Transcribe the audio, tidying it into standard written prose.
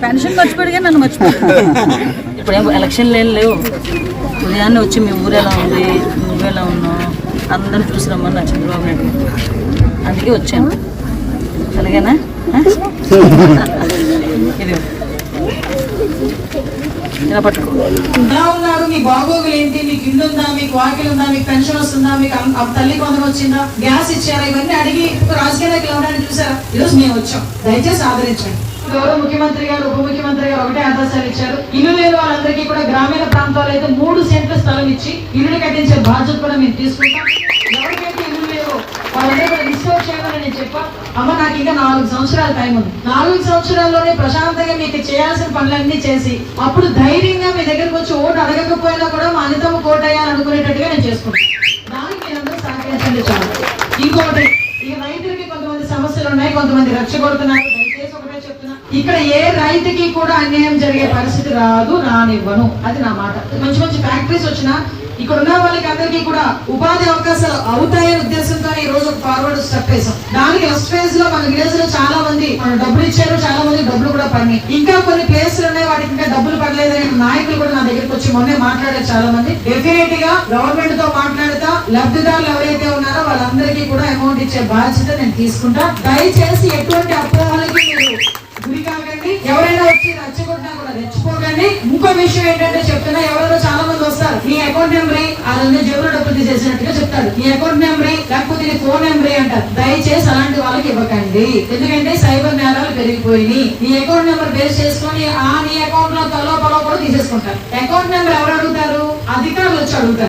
Pension మర్చిపోయాడుగా నన్ను మర్చిపోయాడు. ఇప్పుడు ఏం ఎలక్షన్లు ఏం లేవు. ఉదయాన్నే వచ్చి మీ ఊరు ఎలా ఉంది, నువ్వు ఎలా ఉన్నావు అందరూ చూసి రమ్మని చంద్రబాబు నాయుడు అందుకే వచ్చాను. అలాగేనా? ఇది ఇలా పట్టుకో. ఎలా ఉన్నారు, మీ బాగోగులు ఏంటి, మీకు ఇల్లు ఉందా, మీకు వాకిలు ఉందా, మీకు పెన్షన్ వస్తుందా, మీకు తల్లి కొందరు వచ్చిందా, గ్యాస్ ఇచ్చారా, ఇవన్నీ అడిగి రాజకీయ నాయకులు ఎవరైనా చూసారా? ఈరోజు మేము వచ్చాం, దయచేసి ఆదరించండి. గౌరవ ముఖ్యమంత్రి గారు, ఉప ముఖ్యమంత్రి గారు ఒకటే ఆదేశాలు ఇచ్చారు. ఇల్లు లేని వాళ్ళందరికీ కూడా గ్రామీణ ప్రాంతాల్లో అయితే 3 సెంట్ల స్థలం ఇచ్చి ఇల్లు కట్టించే బాధ్యత కూడా మేము తీసుకుంటాం. ఎవరికైతే ఇల్లు లేవో వాళ్ళందరూ కూడా రిస్టోర్ చేయాలని నేను చెప్పా. అమ్మ నాకు ఇంకా 4 సంవత్సరాల టైం ఉంది. 4 సంవత్సరాల్లోనే ప్రశాంతంగా మీకు చేయాల్సిన పనులన్నీ చేసి అప్పుడు ధైర్యంగా మీ దగ్గరకు వచ్చి ఓటు అడగకపోయినా కూడా మా అనితమ్మ కోటయ్యాలని అనుకునేటట్టుగా నేను చేసుకుంటాను. దానికి మీరందరూ సహకరించండి చాలు. ఇంకొకటి, ఈ రైతులకి కొంతమంది సమస్యలు ఉన్నాయి, కొంతమంది రెచ్చగొడుతున్నారు. దయచేసి ఒకటే చెప్తున్నా, ఇక్కడ ఏ రైతుకి కూడా అన్యాయం జరిగే పరిస్థితి రాదు, రానివ్వను. అది నా మాట. మంచి మంచి ఫ్యాక్టరీస్ వచ్చినా ఇక్కడ ఉన్న వాళ్ళకి అందరికీ కూడా ఉపాధి అవకాశాలు అవుతాయనే ఉద్దేశంతో ఈ రోజు ఒక ఫార్వర్డ్ స్టెప్ వేసాం. దానికి ఫస్ట్ ఫేజ్ లో మన విలేజ్ లో చాలా మంది డబ్బులు ఇచ్చారు, చాలా మంది డబ్బులు కూడా పడినాయి. ఇంకా కొన్ని ప్లేసులు ఉన్నాయి వాటికి ఇంకా డబ్బులు పడలేదని నాయకులు కూడా నా దగ్గరికి వచ్చి మొన్నే మాట్లాడారు చాలా మంది. డెఫినెట్ గా గవర్నమెంట్ తో మాట్లాడుతా లబ్ధిదారులు ఎవరైతే ఉన్నారో వాళ్ళందరికీ కూడా అమౌంట్ ఇచ్చే బాధ్యత నేను తీసుకుంటా. దయచేసి ఎటువంటి అపోహలకి మీరు గురి కాకండి. ఎవరైనా వచ్చి రెచ్చగొట్టినా కూడా రెచ్చిపోకండి. ఇంకో విషయం ఏంటంటే చెప్తున్నా, ఎవరైనా చాలా మంది వస్తారు, నీ అకౌంట్ నెంబర్ అదన్నీ జేబులో డబ్బులు తీసేసినట్టుగా చెప్తాడు. నీ అకౌంట్ నెంబర్ లేకపోతే నీ ఫోన్ నెంబర్ అంటారు. దయచేసి అలాంటి వాళ్ళకి ఇవ్వకండి. ఎందుకంటే సైబర్ నేరాలు పెరిగిపోయినాయి. నీ అకౌంట్ నెంబర్ బేస్ చేసుకొని నీ అకౌంట్ లో తలో పొలో కూడా తీసేసుకుంటారు. అకౌంట్ నెంబర్ ఎవరు అడుగుతారు? అధికారులు వచ్చి అడుగుతారు.